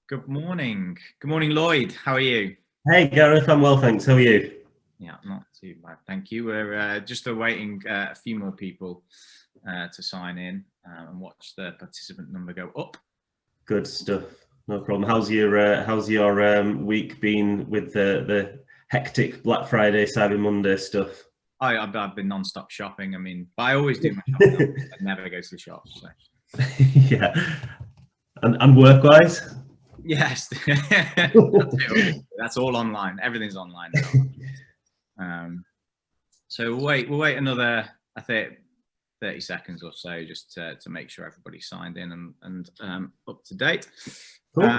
Good morning. Good morning, Lloyd. How are you? Hey Gareth, I'm well, thanks. How are you? Yeah, not too bad. Thank you. We're just awaiting a few more people to sign in and watch the participant number go up. Good stuff. No problem. How's your week been with the hectic Black Friday, Cyber Monday stuff? I've been non-stop shopping. But I always do my shopping. I never go to the shops. So. Yeah. And work-wise? Yes, that's all online. Everything's online now. So we'll wait another, I think, 30 seconds or so just to make sure everybody's signed in and up to date. Cool.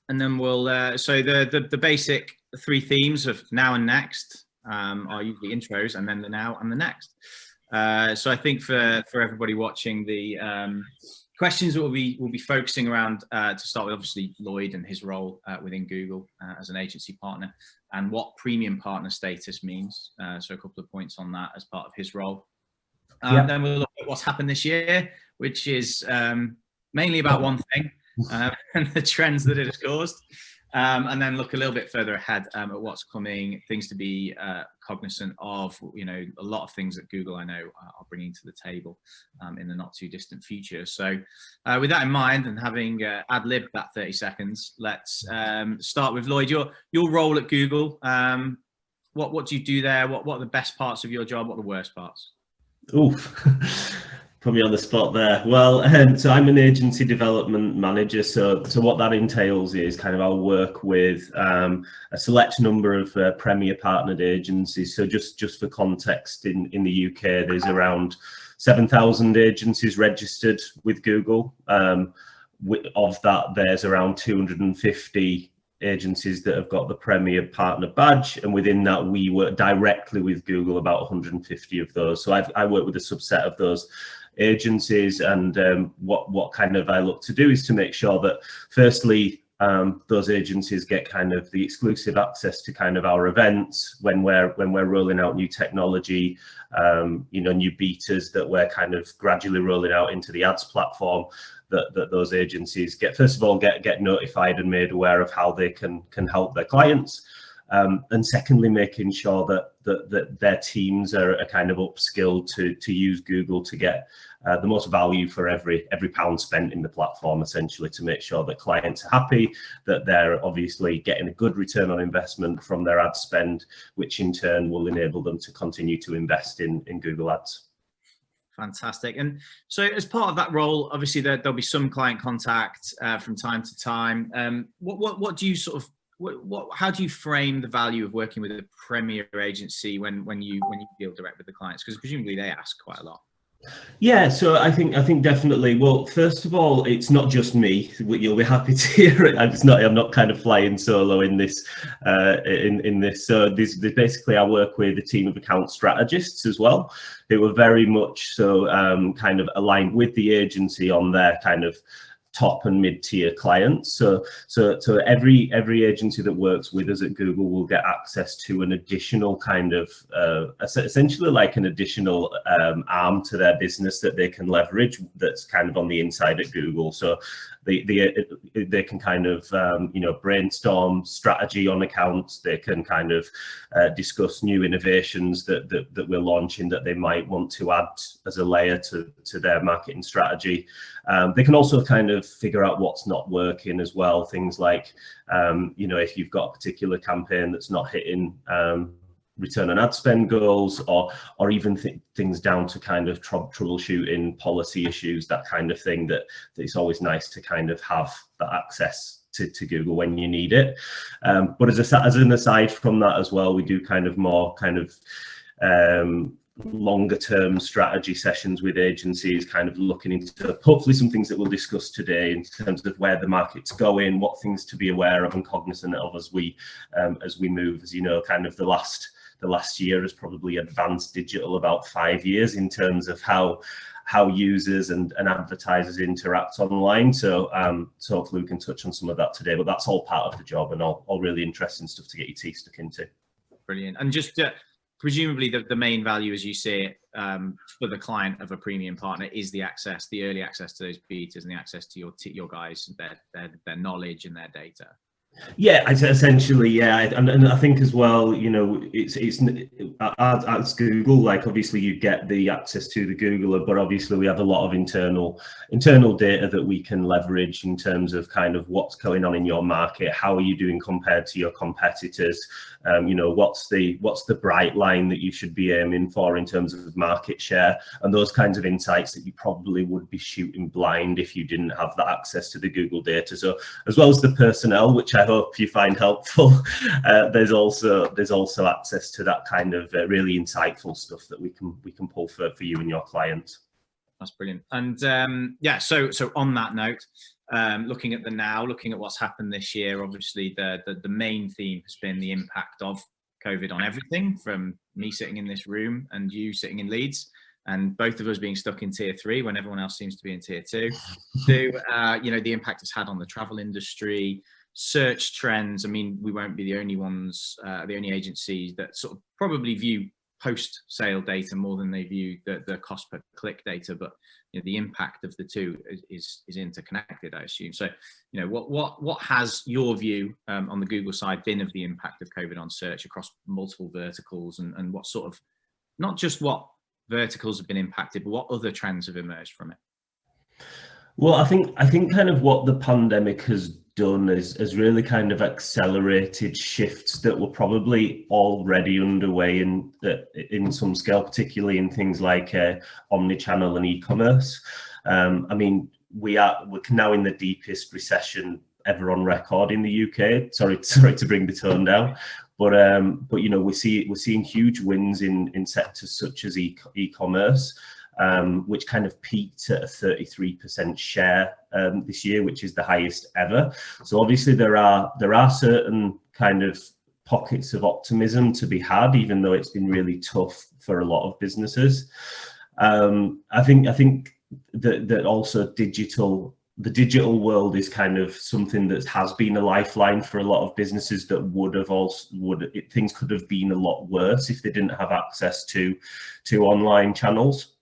And then we'll so the basic three themes of now and next are usually intros, and then the now and the next. So I think for everybody watching, the questions that we'll be focusing around to start with, obviously Lloyd and his role within Google as an agency partner, and what premium partner status means. So a couple of points on that as part of his role. Then we'll look at what's happened this year, which is mainly about one thing, and the trends that it has caused. And then look a little bit further ahead at what's coming, things to be cognizant of, a lot of things that Google, I know, are bringing to the table in the not too distant future. So with that in mind, and having ad-libbed that 30 seconds, let's start with Lloyd. Your role at Google, what do you do there? What are the best parts of your job? What are the worst parts? Oof. Put me on the spot there. Well, so I'm an agency development manager. So what that entails is kind of I'll work with a select number of premier partnered agencies. So just for context, in the UK, there's around 7,000 agencies registered with Google. Of that, there's around 250 agencies that have got the premier partner badge, and within that we work directly with Google, about 150 of those. So I work with a subset of those agencies, and what kind of I look to do is to make sure that firstly those agencies get kind of the exclusive access to kind of our events when we're rolling out new technology, new betas that we're kind of gradually rolling out into the ads platform, that those agencies get, first of all, get notified and made aware of how they can help their clients. And secondly, making sure that their teams are kind of upskilled to use Google to get the most value for every pound spent in the platform, essentially, to make sure that clients are happy, that they're obviously getting a good return on investment from their ad spend, which in turn will enable them to continue to invest in Google Ads. Fantastic. And so as part of that role, obviously there'll be some client contact from time to time. What do you sort of, how do you frame the value of working with a premier agency when you deal direct with the clients? Because presumably they ask quite a lot. Yeah, so I think definitely. Well, first of all, it's not just me. You'll be happy to hear it. I'm not kind of flying solo in this. So basically, I work with a team of account strategists as well, who are very much so kind of aligned with the agency on their kind of top and mid-tier clients. So every agency that works with us at Google will get access to an additional kind of essentially like an additional arm to their business that they can leverage, that's kind of on the inside at Google. So they can kind of brainstorm strategy on accounts. They can kind of discuss new innovations that we're launching that they might want to add as a layer to their marketing strategy. They can also kind of figure out what's not working as well. Things like, if you've got a particular campaign that's not hitting return on ad spend goals, or even things down to kind of troubleshooting policy issues, that kind of thing, that it's always nice to kind of have that access to Google when you need it. But as an aside from that as well, we do kind of more kind of longer term strategy sessions with agencies, kind of looking into hopefully some things that we'll discuss today in terms of where the market's going, what things to be aware of and cognizant of as we move. As you know, kind of the last year has probably advanced digital about 5 years in terms of how users and advertisers interact online. So hopefully we can touch on some of that today, but that's all part of the job and all really interesting stuff to get your teeth stuck into. Brilliant. And just presumably the main value, as you see it, for the client of a premium partner is the access, the early access to those betas and the access to your guys, their knowledge and their data. Yeah, essentially, yeah, and I think as well, you know, it's as Google, like obviously you get the access to the Googler, but obviously we have a lot of internal data that we can leverage in terms of kind of what's going on in your market, how are you doing compared to your competitors, you know, what's the bright line that you should be aiming for in terms of market share, and those kinds of insights that you probably would be shooting blind if you didn't have that access to the Google data. So as well as the personnel, which I hope you find helpful, there's also access to that kind of really insightful stuff that we can pull for you and your clients. That's brilliant. And yeah, so on that note, looking at what's happened this year, obviously the main theme has been the impact of COVID on everything, from me sitting in this room and you sitting in Leeds, and both of us being stuck in tier 3 when everyone else seems to be in tier 2, to you know, the impact it's had on the travel industry, search trends. I mean, we won't be the only ones, the only agencies that sort of probably view post-sale data more than they view the cost per click data, but you know, the impact of the two is interconnected, I assume. So, you know, what has your view on the Google side been of the impact of COVID on search across multiple verticals, and what sort of, not just what verticals have been impacted, but what other trends have emerged from it? Well, I think kind of what the pandemic has done is really kind of accelerated shifts that were probably already underway in some scale, particularly in things like omnichannel and e-commerce. I mean, we're now in the deepest recession ever on record in the UK. Sorry to bring the tone down, but you know, we're seeing huge wins in sectors such as e-commerce. Which kind of peaked at a 33% share this year, which is the highest ever. So obviously there are certain kind of pockets of optimism to be had, even though it's been really tough for a lot of businesses. I think that also the digital world is kind of something that has been a lifeline for a lot of businesses that things could have been a lot worse if they didn't have access to online channels.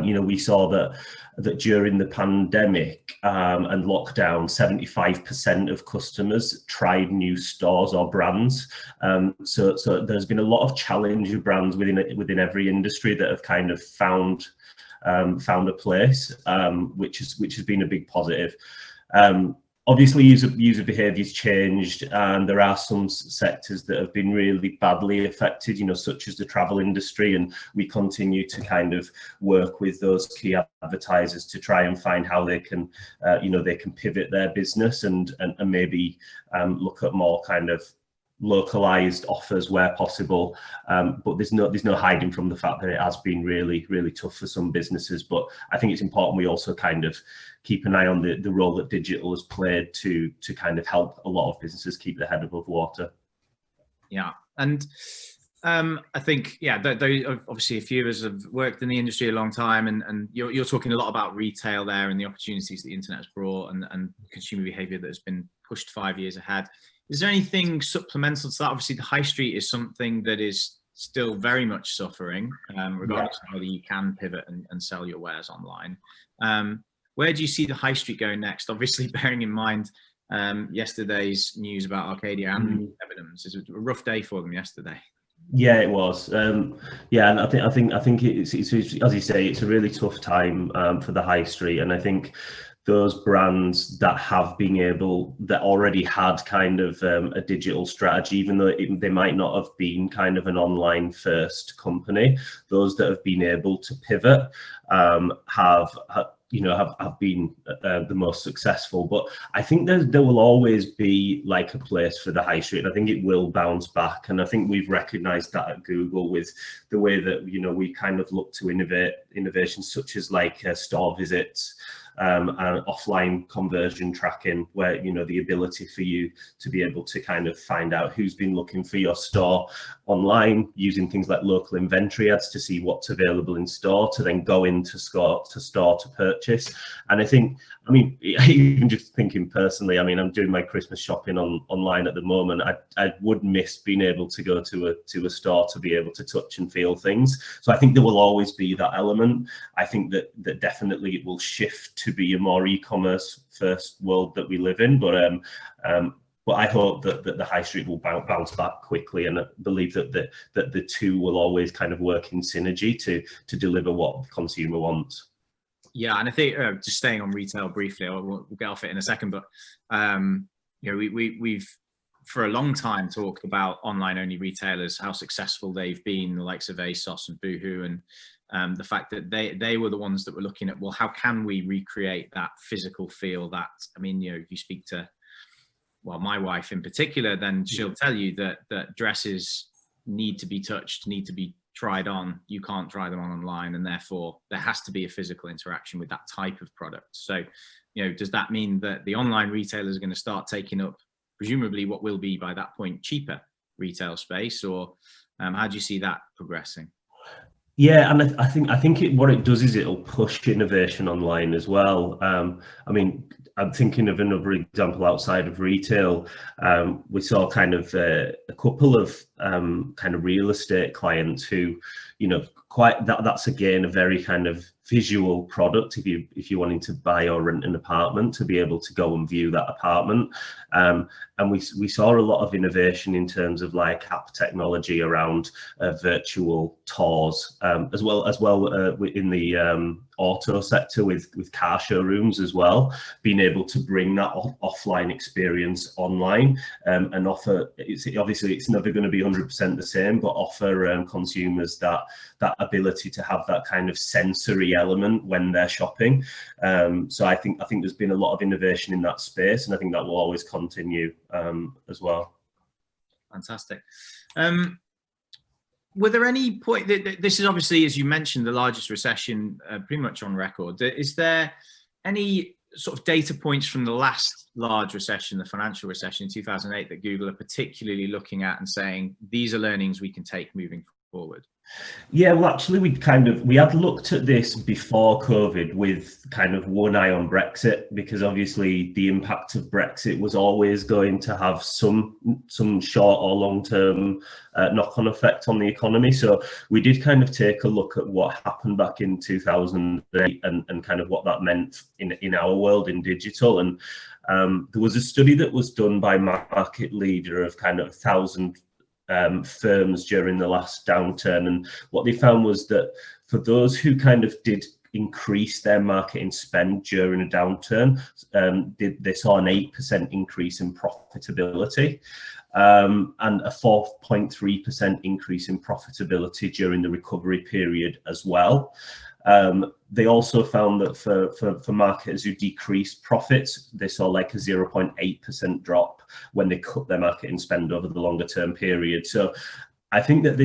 You know, we saw that during the pandemic and lockdown, 75% of customers tried new stores or brands. So there's been a lot of challenger brands within every industry that have kind of found a place, which has been a big positive. Obviously, user behaviour's changed, and there are some sectors that have been really badly affected, you know, such as the travel industry, and we continue to kind of work with those key advertisers to try and find how they can, you know, they can pivot their business and maybe look at more kind of localized offers where possible, but there's no hiding from the fact that it has been really, really tough for some businesses. But I think it's important we also kind of keep an eye on the role that digital has played to kind of help a lot of businesses keep their head above water. Yeah, and I think, yeah, obviously a few of us have worked in the industry a long time, and you're talking a lot about retail there and the opportunities the internet has brought, and consumer behavior that has been pushed 5 years ahead. Is there anything supplemental to that? Obviously, the high street is something that is still very much suffering, regardless of whether you can pivot and sell your wares online. Where do you see the high street going next? Obviously, bearing in mind yesterday's news about Arcadia and Debenhams. It was a rough day for them yesterday. Yeah, it was. Yeah, and I think it's as you say, it's a really tough time for the high street, and I think those brands that already had kind of a digital strategy, even though they might not have been kind of an online first company, those that have been able to pivot have been the most successful. But I think there will always be like a place for the high street, and I think it will bounce back. And I think we've recognized that at Google with the way that, you know, we kind of look to innovations such as like store visits, and offline conversion tracking, where, you know, the ability for you to be able to kind of find out who's been looking for your store online, using things like local inventory ads to see what's available in store, to then go into store to purchase. And I think, I mean, even just thinking personally, I mean, I'm doing my Christmas shopping online at the moment. I would miss being able to go to a store to be able to touch and feel things. So I think there will always be that element. I think that definitely it will shift to be a more e-commerce first world that we live in. But I hope that the high street will bounce back quickly, and I believe that the two will always kind of work in synergy to deliver what the consumer wants. Yeah, and I think just staying on retail briefly, we'll get off it in a second, but you know, we've for a long time talked about online-only retailers, how successful they've been, the likes of ASOS and Boohoo, and the fact that they were the ones that were looking at, well, how can we recreate that physical feel? That, I mean, you know, if you speak to, well, my wife in particular, then she'll tell you that dresses need to be touched, need to be tried on. You can't try them on online, and therefore there has to be a physical interaction with that type of product. So, you know, does that mean that the online retailers are going to start taking up presumably what will be by that point cheaper retail space, or how do you see that progressing? Yeah, and I think what it does is it'll push innovation online as well. I mean, I'm thinking of another example outside of retail. We saw kind of a couple of kind of real estate clients who, you know, that's again a very kind of visual product if you're wanting to buy or rent an apartment, to be able to go and view that apartment. And we saw a lot of innovation in terms of like app technology around virtual tours, as well in the auto sector with car showrooms as well, being able to bring that offline experience online, and offer, obviously it's never going to be 100% the same, but offer consumers that ability to have that kind of sensory element when they're shopping. So I think there's been a lot of innovation in that space, and I think that will always continue as well. Fantastic. Were there any point, this is obviously, as you mentioned, the largest recession pretty much on record. Is there any sort of data points from the last large recession, the financial recession in 2008, that Google are particularly looking at and saying, these are learnings we can take moving forward? Yeah, well, actually, we had looked at this before COVID with kind of one eye on Brexit, because obviously the impact of Brexit was always going to have some short or long-term knock-on effect on the economy. So we did kind of take a look at what happened back in 2008 and kind of what that meant in our world in digital. And there was a study that was done by Market Leader of kind of 1,000 firms during the last downturn, and what they found was that for those who kind of did increase their marketing spend during a downturn, they saw an 8% increase in profitability, and a 4.3% increase in profitability during the recovery period as well. They also found that for marketers who decreased profits, they saw like a 0.8% drop when they cut their marketing spend over the longer term period. So I think that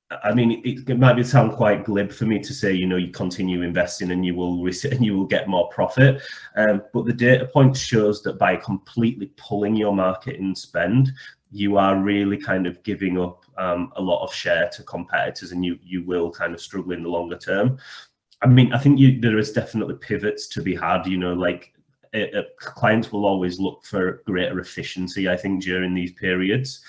I mean, it might sound quite glib for me to say, you know, you continue investing and you will get more profit. But the data point shows that by completely pulling your marketing spend, you are really kind of giving up a lot of share to competitors, and you will kind of struggle in the longer term. I mean, I think there is definitely pivots to be had, you know, like clients will always look for greater efficiency, I think, during these periods.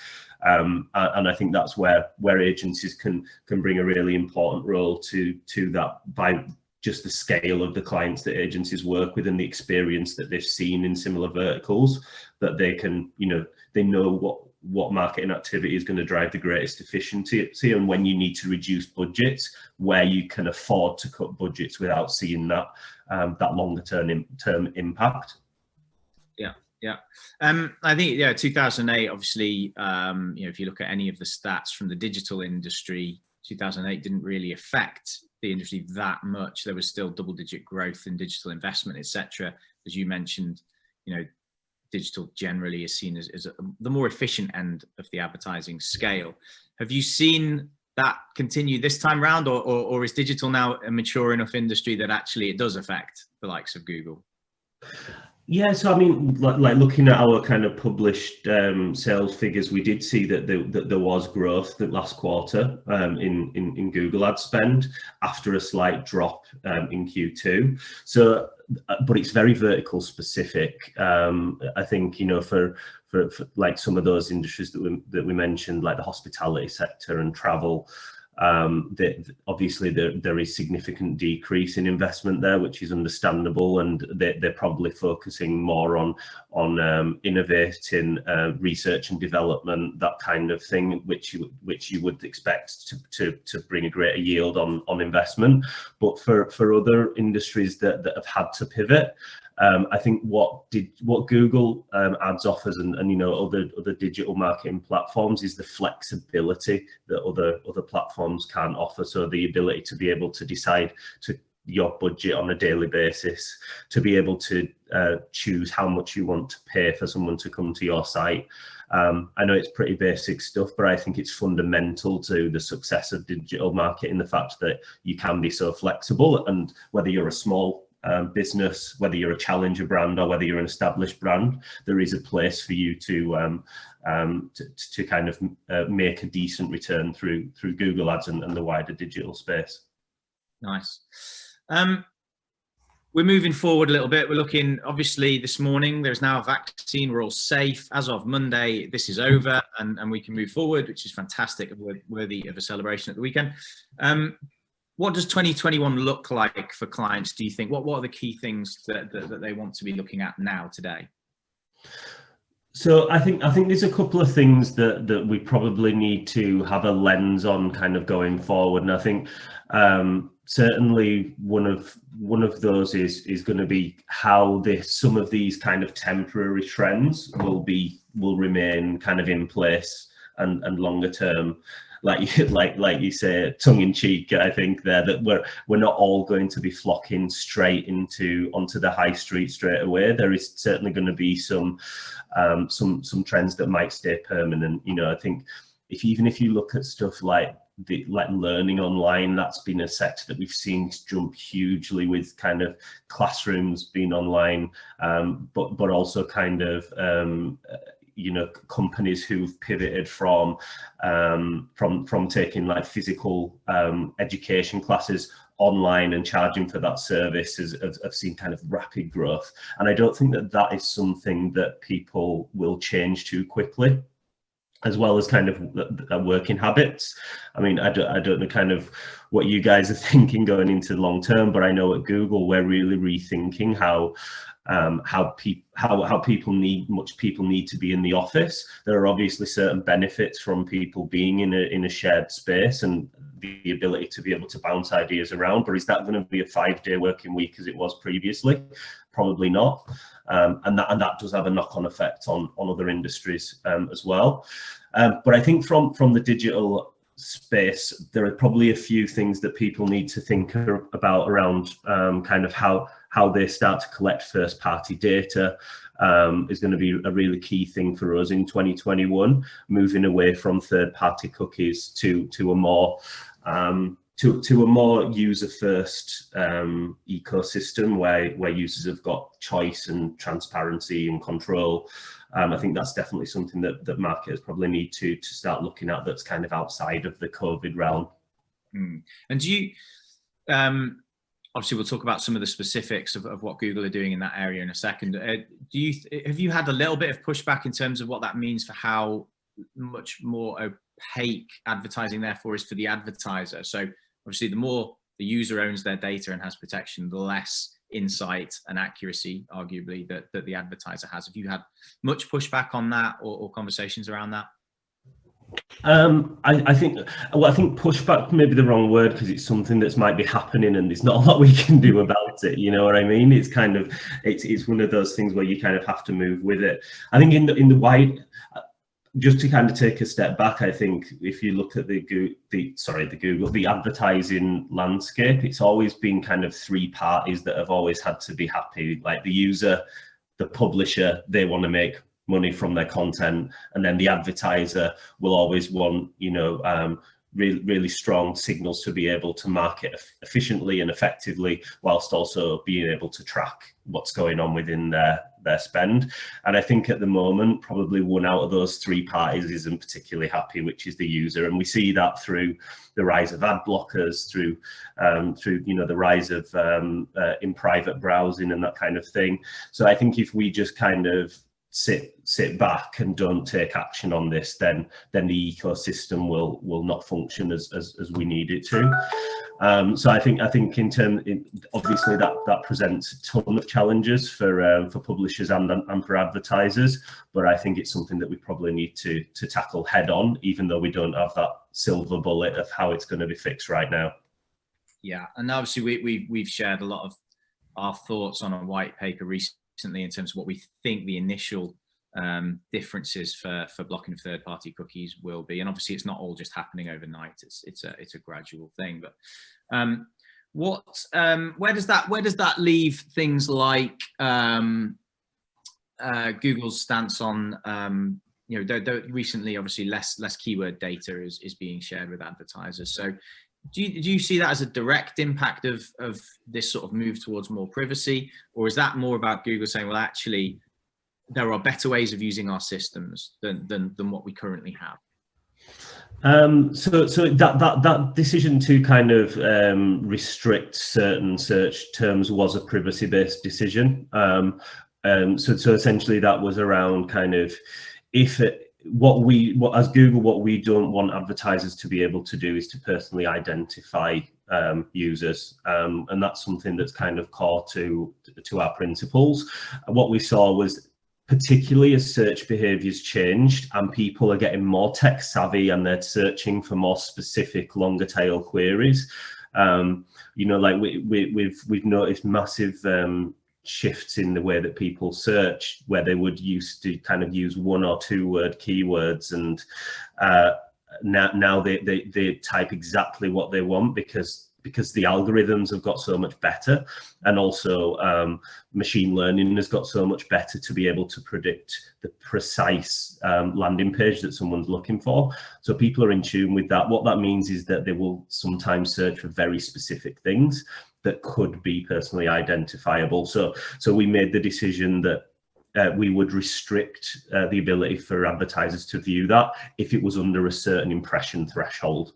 And I think that's where agencies can bring a really important role to that, by just the scale of the clients that agencies work with and the experience that they've seen in similar verticals, that they can, you know, they know what marketing activity is going to drive the greatest efficiency, and when you need to reduce budgets, where you can afford to cut budgets without seeing that longer term impact. Yeah. I think 2008, obviously, you know, if you look at any of the stats from the digital industry, 2008 didn't really affect the industry that much. There was still double-digit growth in digital investment, etc. As you mentioned, you know, digital generally is seen as the more efficient end of the advertising scale. Have you seen that continue this time round, or is digital now a mature enough industry that actually it does affect the likes of Google? Yeah, so I mean, like looking at our kind of published sales figures, we did see that there was growth the last quarter in Google ad spend after a slight drop in Q2. So, but it's very vertical specific. I think, you know, for like some of those industries that we mentioned, like the hospitality sector and travel, obviously there is significant decrease in investment there, which is understandable, and they're probably focusing more on innovating research and development, that kind of thing, which you would expect to bring a greater yield on investment. But for other industries that have had to pivot, I think what Google Ads offers, and you know, other digital marketing platforms, is the flexibility that other platforms can offer. So the ability to be able to decide your budget on a daily basis, to be able to choose how much you want to pay for someone to come to your site. I know it's pretty basic stuff, but I think it's fundamental to the success of digital marketing, the fact that you can be so flexible, and whether you're a small business, whether you're a challenger brand or whether you're an established brand, there is a place for you to kind of make a decent return through Google Ads and the wider digital space. Nice. We're moving forward a little bit. We're looking, obviously, this morning there's now a vaccine. We're all safe. As of Monday, this is over, and we can move forward, which is fantastic and worthy of a celebration at the weekend. What does 2021 look like for clients, do you think? What are the key things that they want to be looking at now, today? So I think there's a couple of things that we probably need to have a lens on kind of going forward. And I think certainly one of those is going to be how some of these kind of temporary trends will remain kind of in place and longer term. Like you say, tongue in cheek, I think that we're not all going to be flocking straight onto the high street straight away. There is certainly going to be some trends that might stay permanent. You know, I think even if you look at stuff like learning online, that's been a sector that we've seen jump hugely, with kind of classrooms being online, but also kind of you know, companies who've pivoted from taking like physical education classes online and charging for that service have seen kind of rapid growth. And I don't think that is something that people will change too quickly, as well as kind of working habits. I mean, I don't know kind of what you guys are thinking going into the long term, but I know at Google we're really rethinking how people need to be in the office. There are obviously certain benefits from people being in a shared space and the ability to be able to bounce ideas around, but is that going to be a 5-day working week as it was previously? Probably not. And that does have a knock-on effect on other industries as well. But I think from the digital space, there are probably a few things that people need to think about around kind of how they start to collect first-party data. Is going to be a really key thing for us in 2021, moving away from third-party cookies to a more user-first ecosystem where users have got choice and transparency and control. I think that's definitely something that marketers probably need to start looking at, that's kind of outside of the COVID realm. And do you, obviously we'll talk about some of the specifics of what Google are doing in that area in a second. Have you had a little bit of pushback in terms of what that means for how much more opaque advertising therefore is for the advertiser? So obviously the more the user owns their data and has protection, the less insight and accuracy, arguably, that the advertiser has. Have you had much pushback on that, or conversations around that? I think pushback may be the wrong word, because it's something that's might be happening and there's not a lot we can do about it. You know what I mean? It's kind of it's one of those things where you kind of have to move with it. I think in the wide, just to kind of take a step back, I think if you look at the advertising landscape, it's always been kind of three parties that have always had to be happy, like the user, the publisher, they want to make money from their content, and then the advertiser will always want, really strong signals to be able to market efficiently and effectively, whilst also being able to track what's going on within their spend. And I think at the moment, probably one out of those three parties isn't particularly happy, which is the user. And we see that through the rise of ad blockers, through the rise of in private browsing and that kind of thing. So I think if we just kind of sit back and don't take action on this, then the ecosystem will not function as we need it to. So I think obviously that presents a ton of challenges for publishers and for advertisers, but I think it's something that we probably need to tackle head on, even though we don't have that silver bullet of how it's going to be fixed right now. Yeah, and obviously we've shared a lot of our thoughts on a white paper recently in terms of what we think the initial differences for blocking of third-party cookies will be, and obviously it's not all just happening overnight. It's a gradual thing. But where does that leave things like Google's stance on recently obviously less keyword data is being shared with advertisers? So do you see that as a direct impact of this sort of move towards more privacy, or is that more about Google saying, well, actually, there are better ways of using our systems than what we currently have? So that decision to kind of restrict certain search terms was a privacy-based decision. So essentially that was around kind of as Google, what we don't want advertisers to be able to do is to personally identify users, and that's something that's kind of core to our principles. What we saw was, particularly as search behaviors changed and people are getting more tech savvy and they're searching for more specific longer tail queries, like we've noticed massive shifts in the way that people search, where they would used to kind of use 1 or 2 word keywords, and now they type exactly what they want because the algorithms have got so much better, and also machine learning has got so much better to be able to predict the precise landing page that someone's looking for. So people are in tune with that. What that means is that they will sometimes search for very specific things that could be personally identifiable. So we made the decision that we would restrict the ability for advertisers to view that if it was under a certain impression threshold.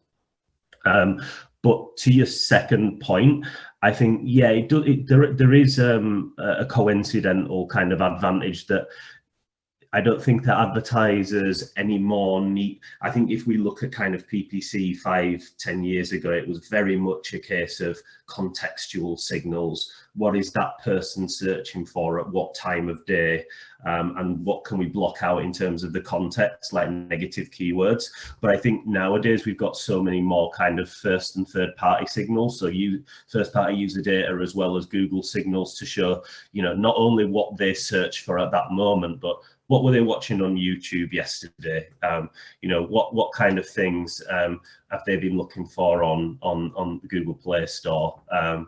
But to your second point, I think, yeah, there is a coincidental kind of advantage that I don't think that advertisers anymore need. I think if we look at kind of PPC 5-10 years ago, it was very much a case of contextual signals. What is that person searching for at what time of day? And what can we block out in terms of the context, like negative keywords? But I think nowadays we've got so many more kind of first and third party signals. So first party user data as well as Google signals to show, not only what they search for at that moment, but what were they watching on YouTube yesterday? What kind of things have they been looking for on the Google Play Store? How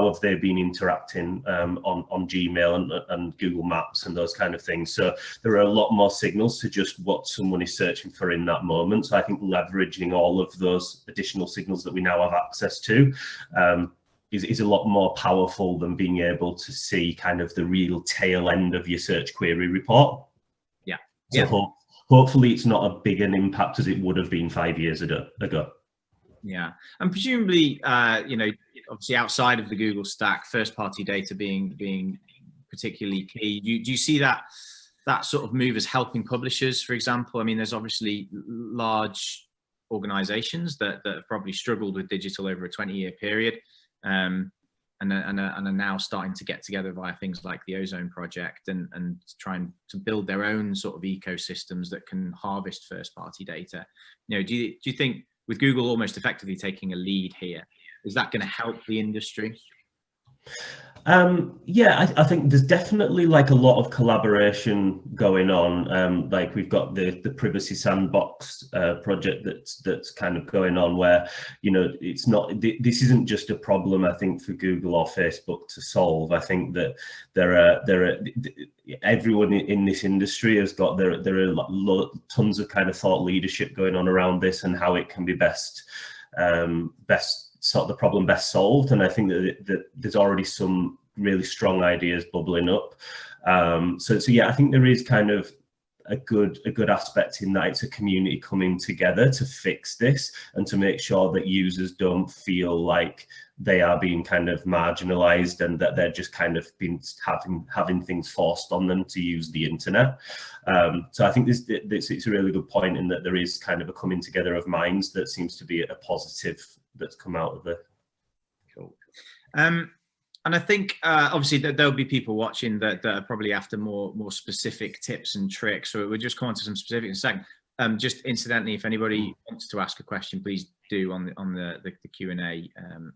have they been interacting on Gmail and Google Maps and those kind of things? So there are a lot more signals to just what someone is searching for in that moment. So I think leveraging all of those additional signals that we now have access to is a lot more powerful than being able to see kind of the real tail end of your search query report. Yeah. So hopefully it's not a big an impact as it would have been 5 years ago. Yeah, and presumably, obviously outside of the Google stack, first-party data being particularly key. Do you see that sort of move as helping publishers, for example? I mean, there's obviously large organisations that have probably struggled with digital over a 20-year period, and are now starting to get together via things like the Ozone Project and trying to build their own sort of ecosystems that can harvest first-party data. Do you think, with Google almost effectively taking a lead here, is that going to help the industry? Yeah, I think there's definitely like a lot of collaboration going on. Like we've got the Privacy Sandbox project that's kind of going on, where it's not, this isn't just a problem I think for Google or Facebook to solve. I think that there are everyone in this industry has got there are tons of kind of thought leadership going on around this and how it can be best sort of the problem best solved. And I think that there's already some really strong ideas bubbling up. So yeah, I think there is kind of a good aspect in that it's a community coming together to fix this and to make sure that users don't feel like they are being kind of marginalized and that they're just kind of been having things forced on them to use the internet. So I think it's a really good point in that there is kind of a coming together of minds that seems to be a positive that's come out of it. Cool. And I think obviously there'll be people watching that are probably after more specific tips and tricks. So we'll just come on to some specifics in a second. Just incidentally, if anybody wants to ask a question, please do on the Q&A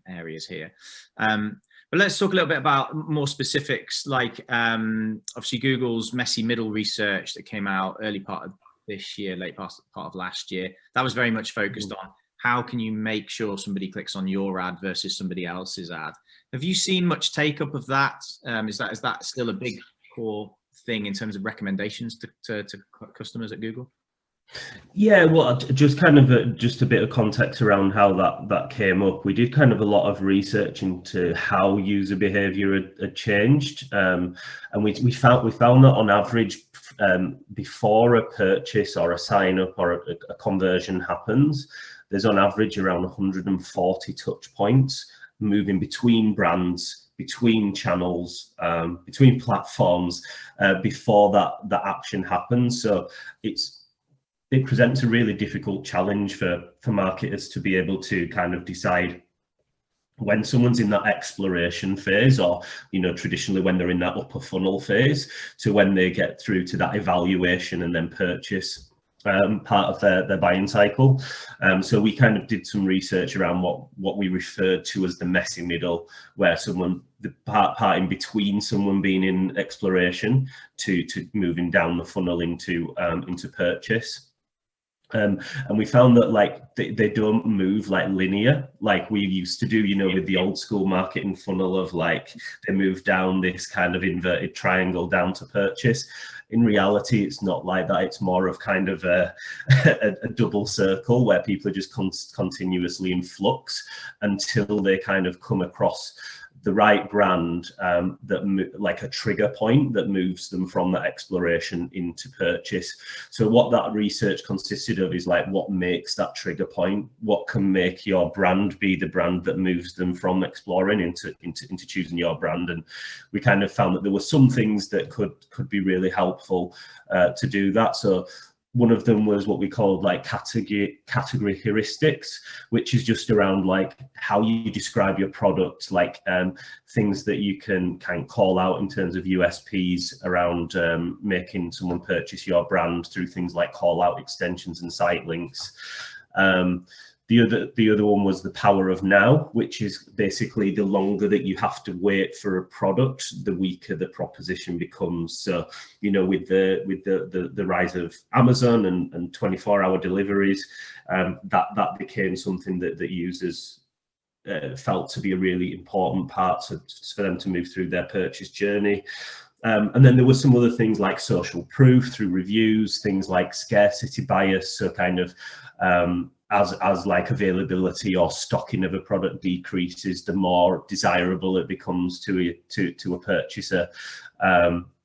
areas here. But let's talk a little bit about more specifics, like obviously Google's messy middle research that came out early part of this year, late part of last year. That was very much focused on how can you make sure somebody clicks on your ad versus somebody else's ad. Have you seen much take up of that? Is that still a big core thing in terms of recommendations to customers at Google? Yeah, well, just kind of just a bit of context around how that came up. We did kind of a lot of research into how user behavior had changed, and we found that on average, before a purchase or a sign up or a conversion happens, there's on average around 140 touch points moving between brands, between channels, between platforms before that action happens. So it presents a really difficult challenge for marketers to be able to kind of decide when someone's in that exploration phase, or traditionally when they're in that upper funnel phase, to when they get through to that evaluation and then purchase part of their buying cycle. So we kind of did some research around what we referred to as the messy middle, where the part in between someone being in exploration to moving down the funnel into purchase. And we found that like they don't move like linear like we used to do, with the old school marketing funnel of like they move down this kind of inverted triangle down to purchase. In reality, it's not like that. It's more of kind of a double circle where people are just continuously in flux until they kind of come across the right brand like a trigger point that moves them from that exploration into purchase. So what that research consisted of is like what makes that trigger point, what can make your brand be the brand that moves them from exploring into choosing your brand. And we kind of found that there were some things that could be really helpful to do that. So one of them was what we called like category heuristics, which is just around like how you describe your product, like things that you can kind of call out in terms of USPs around making someone purchase your brand through things like call out extensions and site links. The other one was the power of now, which is basically the longer that you have to wait for a product, the weaker the proposition becomes. So, with the rise of Amazon and 24-hour deliveries, that became something that users felt to be a really important part for them to move through their purchase journey. And then there were some other things like social proof through reviews, things like scarcity bias, so kind of as like availability or stocking of a product decreases, the more desirable it becomes to a purchaser.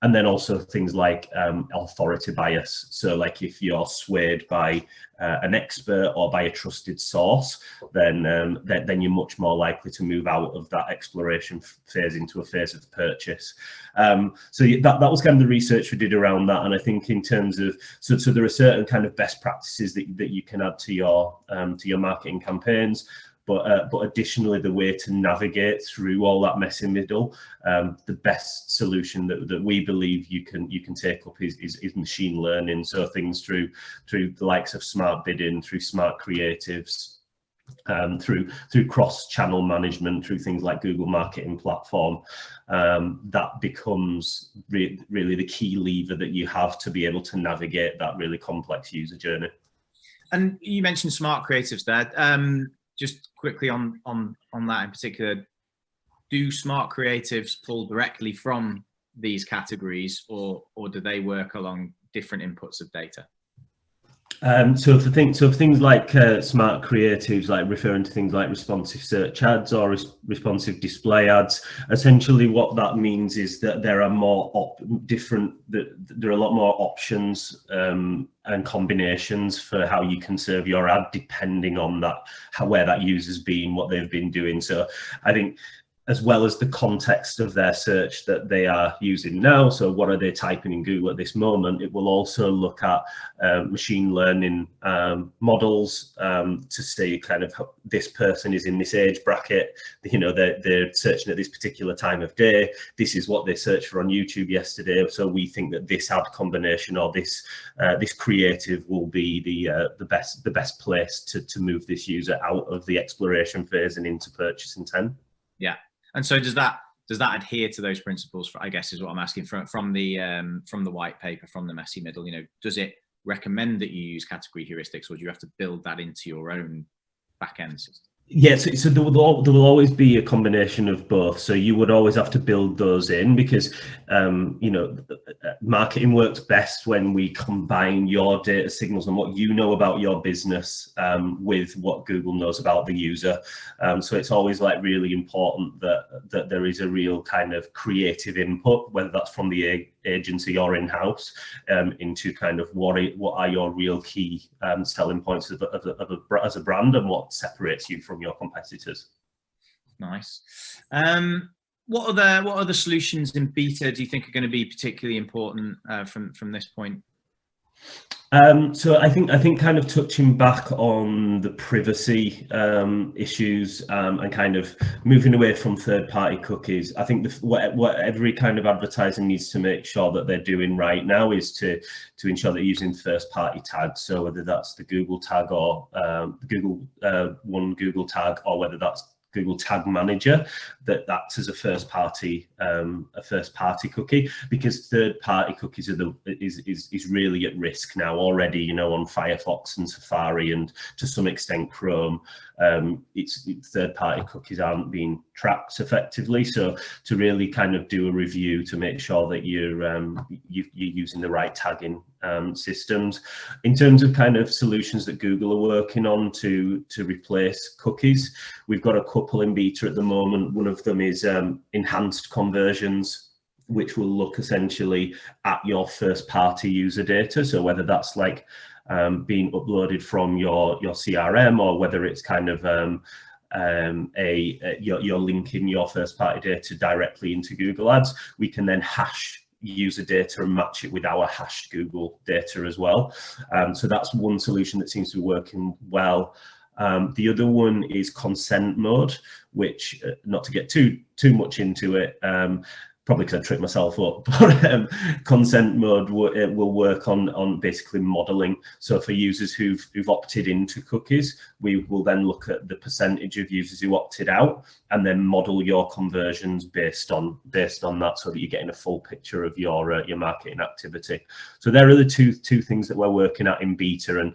And then also things like authority bias. So like if you're swayed by an expert or by a trusted source, then you're much more likely to move out of that exploration phase into a phase of purchase. So that was kind of the research we did around that. And I think in terms of, so there are certain kind of best practices that you can add to your marketing campaigns. But additionally, the way to navigate through all that messy middle, the best solution that we believe you can take up is machine learning. So things through the likes of smart bidding, through smart creatives, through cross-channel management, through things like Google Marketing Platform. That becomes really the key lever that you have to be able to navigate that really complex user journey. And you mentioned smart creatives there. Just quickly on that in particular, do smart creatives pull directly from these categories, or do they work along different inputs of data? So for things like smart creatives, like referring to things like responsive search ads or responsive display ads, essentially what that means is that there are more there are a lot more options and combinations for how you can serve your ad, depending on where that user's been, what they've been doing. So I think, as well as the context of their search that they are using now, so what are they typing in Google at this moment, it will also look at machine learning models to see kind of this person is in this age bracket, they're searching at this particular time of day, this is what they searched for on YouTube yesterday, so we think that this ad combination or this creative will be the best place to move this user out of the exploration phase and into purchase intent. Yeah. And so does that adhere to those principles, I guess is what I'm asking, from the white paper, from the messy middle? Does it recommend that you use category heuristics, or do you have to build that into your own back-end system? Yes, so there will always be a combination of both. So you would always have to build those in, because marketing works best when we combine your data signals and what you know about your business with what Google knows about the user. So it's always like really important that there is a real kind of creative input, whether that's from the agency or in-house, into kind of what are your real key selling points as a brand, and what separates you from your competitors. Nice. What other solutions in beta do you think are going to be particularly important from this point? So I think kind of touching back on the privacy issues and kind of moving away from third-party cookies. I think what every kind of advertiser needs to make sure that they're doing right now is to ensure they're using first-party tags. So whether that's the Google tag or the Google tag, or whether that's Google Tag Manager, that acts as a first party cookie, because third party cookies is really at risk now already. On Firefox and Safari, and to some extent Chrome, it's third party cookies aren't being tracked effectively. So to really kind of do a review to make sure that you're using the right tagging systems. In terms of kind of solutions that Google are working on to replace cookies, we've got a couple in beta at the moment. One of them is enhanced conversions, which will look essentially at your first party user data. So whether that's like being uploaded from your CRM, or whether it's kind of you're linking your first party data directly into Google Ads, we can then hash user data and match it with our hashed Google data as well. So that's one solution that seems to be working well. The other one is consent mode, which, not to get too much into it, probably because I tripped myself up, but consent mode will work on basically modeling. So for users who've opted into cookies, we will then look at the percentage of users who opted out, and then model your conversions based on that, so that you're getting a full picture of your marketing activity. So there are the two things that we're working at in beta, and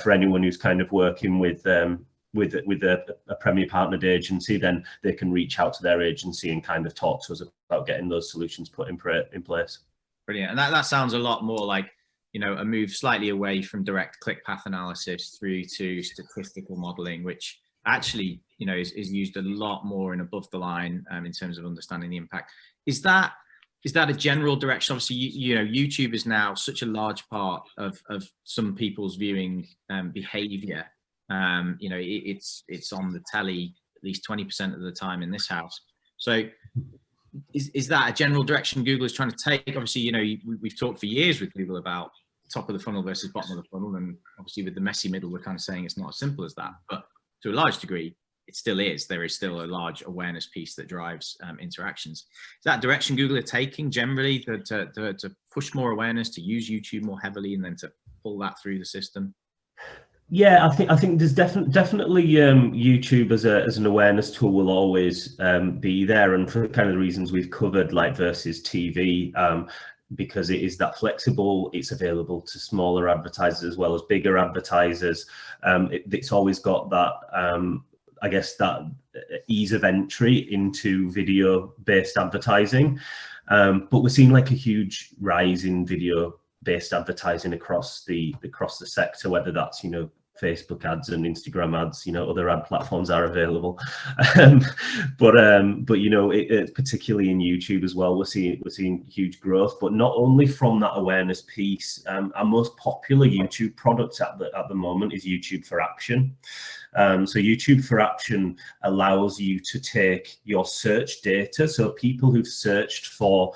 for anyone who's kind of working with a Premier partnered agency, then they can reach out to their agency and kind of talk to us about getting those solutions put in place. Brilliant. And that sounds a lot more like, a move slightly away from direct click path analysis through to statistical modeling, which actually, is used a lot more in above the line in terms of understanding the impact. Is that a general direction? Obviously, YouTube is now such a large part of some people's viewing behavior. It's on the telly at least 20% of the time in this house. So is that a general direction Google is trying to take? Obviously, we've talked for years with Google about top of the funnel versus bottom of the funnel, and obviously with the messy middle, we're kind of saying it's not as simple as that, but to a large degree it still is. There is still a large awareness piece that drives interactions. Is that direction Google are taking generally to push more awareness, to use YouTube more heavily, and then to pull that through the system? Yeah, I think there's definitely YouTube as an awareness tool will always be there, and for kind of the reasons we've covered, like versus TV, because it is that flexible. It's available to smaller advertisers as well as bigger advertisers. It's always got that I guess that ease of entry into video-based advertising, but we're seeing like a huge rise in video-based advertising across the sector, whether that's Facebook ads and Instagram ads, other ad platforms are available, but particularly in YouTube as well, we're seeing huge growth. But not only from that awareness piece, our most popular YouTube product at the moment is YouTube for Action. So YouTube for Action allows you to take your search data, so people who've searched for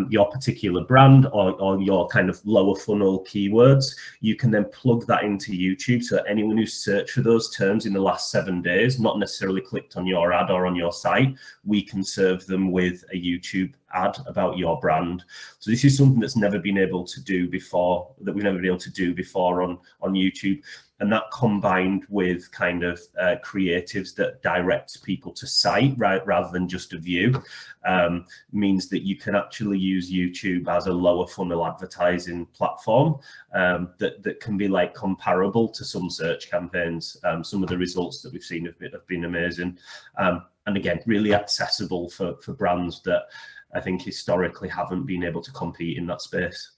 your particular brand or your kind of lower funnel keywords, you can then plug that into YouTube. So anyone who's searched for those terms in the last 7 days, not necessarily clicked on your ad or on your site, we can serve them with a YouTube ad about your brand. So this is something that's never been able to do before, that we've never been able to do before on YouTube. And that combined with kind of creatives that directs people to site rather than just a view, means that you can actually use YouTube as a lower funnel advertising platform that can be like comparable to some search campaigns. Some of the results that we've seen have been amazing. And again, really accessible for brands that I think historically haven't been able to compete in that space.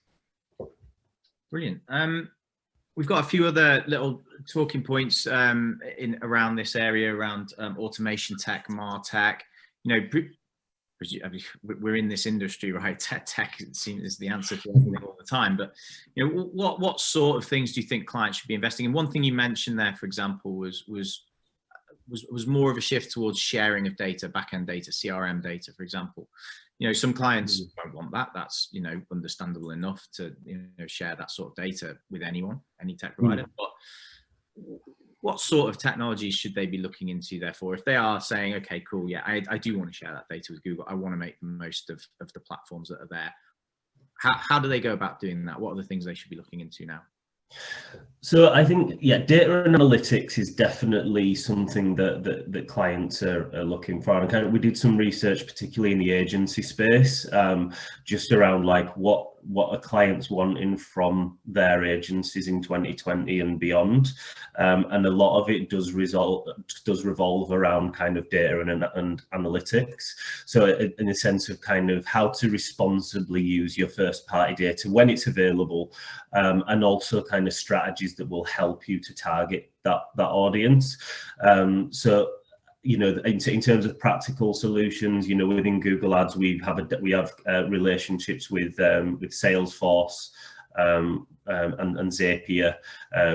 Brilliant. We've got a few other little talking points around this area, around automation tech, MarTech. We're in this industry, right? Tech seems is the answer to everything all the time. But what sort of things do you think clients should be investing in? One thing you mentioned there, for example, was more of a shift towards sharing of data, back-end data, CRM data, for example. Some clients don't want that. That's, understandable enough to, share that sort of data with anyone, any tech provider. But what sort of technologies should they be looking into, therefore, if they are saying, okay, cool, yeah, I do want to share that data with Google. I want to make the most of the platforms that are there. How do they go about doing that? What are the things they should be looking into now? So I think, yeah, data and analytics is definitely something that clients are looking for. And we did some research, particularly in the agency space, just around like what are clients wanting from their agencies in 2020 and beyond. And a lot of it does revolve around kind of data and analytics. So in a sense of kind of how to responsibly use your first party data when it's available, and also kind of strategies that will help you to target that audience. So in terms of practical solutions, within Google Ads, we have relationships with Salesforce and Zapier,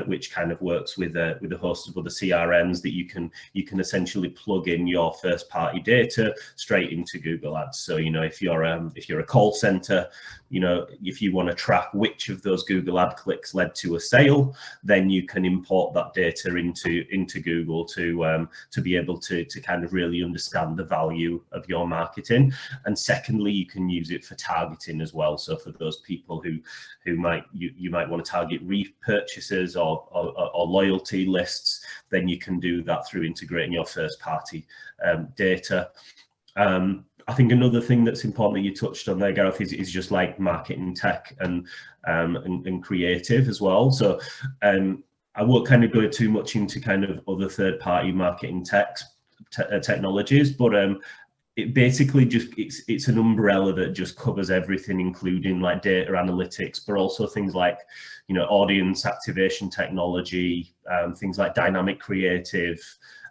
which kind of works with a host of other CRMs that you can essentially plug in your first party data straight into Google Ads. So if you're a call center, if you want to track which of those Google ad clicks led to a sale, then you can import that data into Google to be able to kind of really understand the value of your marketing. And secondly, you can use it for targeting as well. So for those people who you might want to target repurchases or loyalty lists, then you can do that through integrating your first party data. I think another thing that's important that you touched on there, Gareth, is just like marketing tech and creative as well. So I won't kind of go too much into kind of other third-party marketing technologies, but it basically just it's an umbrella that just covers everything, including like data analytics, but also things like audience activation technology, things like dynamic creative,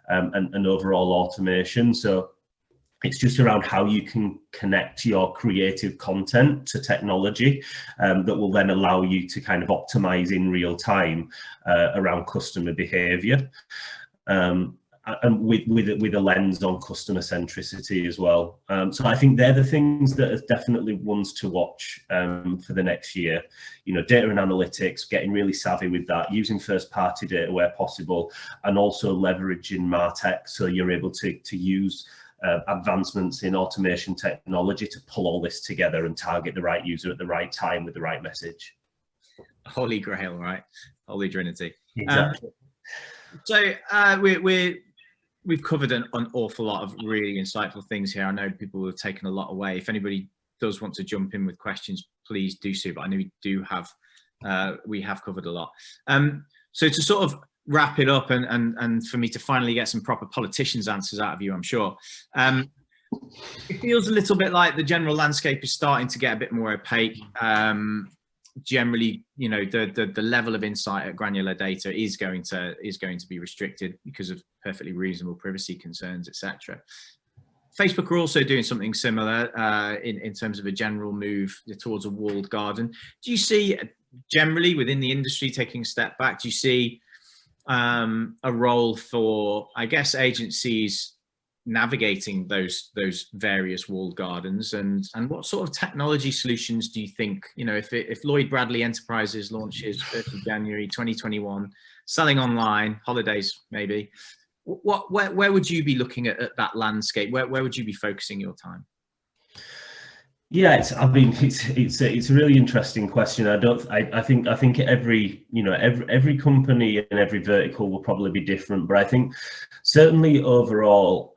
and overall automation. So it's just around how you can connect your creative content to technology that will then allow you to kind of optimize in real time around customer behavior. And with a lens on customer centricity as well. So I think they're the things that are definitely ones to watch for the next year. Data and analytics, getting really savvy with that, using first party data where possible, and also leveraging MarTech, so you're able to use advancements in automation technology to pull all this together and target the right user at the right time with the right message. Holy grail, right? Holy Trinity. Exactly. So we've covered an awful lot of really insightful things here. I know people have taken a lot away. If anybody does want to jump in with questions, please do so. But I know we have covered a lot. So to sort of wrap it up and for me to finally get some proper politicians' answers out of you, I'm sure. It feels a little bit like the general landscape is starting to get a bit more opaque. Generally, you know, the level of insight at granular data is going to be restricted because of perfectly reasonable privacy concerns, etc. Facebook are also doing something similar in terms of a general move towards a walled garden. Do you see generally within the industry taking a step back? Do you see a role for, I guess, agencies navigating those various walled gardens, and what sort of technology solutions do you think, you know, if Lloyd Bradley Enterprises launches 1st of January 2021, selling online, holidays maybe, where would you be looking at that landscape? Where would you be focusing your time? Yeah, it's a really interesting question. I think every company and every vertical will probably be different, but I think certainly overall,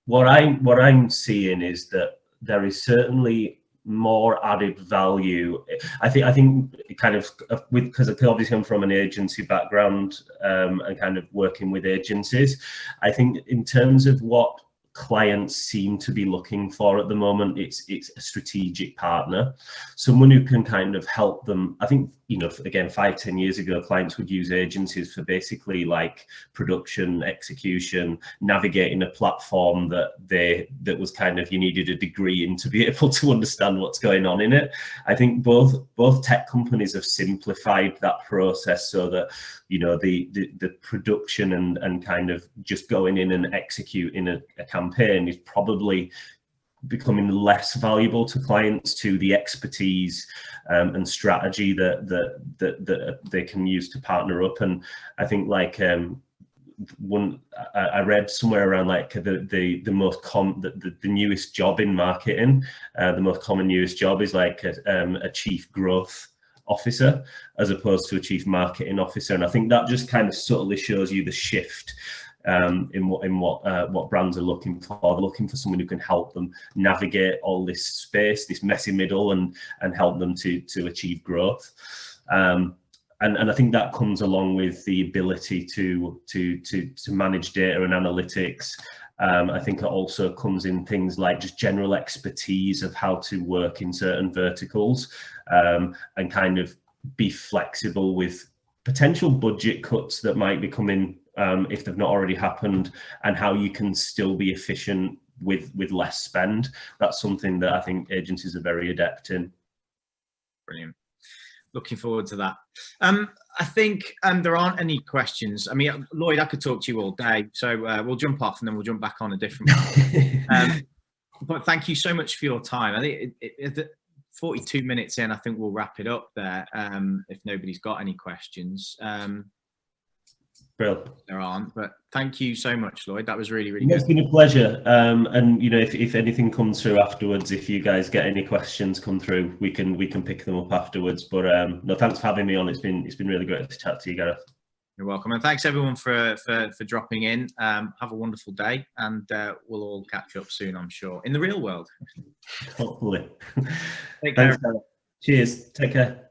what I'm seeing is that there is certainly more added value. I think kind of because obviously I'm from an agency background and kind of working with agencies. I think in terms of what clients seem to be looking for at the moment, it's a strategic partner, someone who can kind of help them. I think, you know, again, 5-10 years ago, clients would use agencies for basically like production, execution, navigating a platform that was kind of, you needed a degree in to be able to understand what's going on in it. I think both tech companies have simplified that process so that, you know, the production and kind of just going in and executing a campaign is probably becoming less valuable to clients, to the expertise and strategy that they can use to partner up. And I think like I read somewhere around like the newest job in marketing, the most common newest job is like a chief growth officer as opposed to a chief marketing officer. And I think that just kind of subtly shows you the shift in what brands are looking for. They're looking for someone who can help them navigate all this space, this messy middle, and help them to achieve growth. And I think that comes along with the ability to manage data and analytics. I think it also comes in things like just general expertise of how to work in certain verticals, and kind of be flexible with potential budget cuts that might be coming if they've not already happened, and how you can still be efficient with less spend. That's something that I think agencies are very adept in. Brilliant. Looking forward to that. I think there aren't any questions. I mean, Lloyd, I could talk to you all day, so we'll jump off and then we'll jump back on a different one. But thank you so much for your time. I think 42 minutes in, I think we'll wrap it up there, if nobody's got any questions. Brilliant. There aren't, but thank you so much, Lloyd. That was really, really good. It's been a pleasure. And you know, if anything comes through afterwards, if you guys get any questions come through, we can pick them up afterwards. But no, thanks for having me on. It's been really great to chat to you, Gareth. You're welcome, and thanks everyone for dropping in. Have a wonderful day, and we'll all catch up soon, I'm sure, in the real world. Hopefully. Take care. Thanks, Gareth. Cheers. Take care.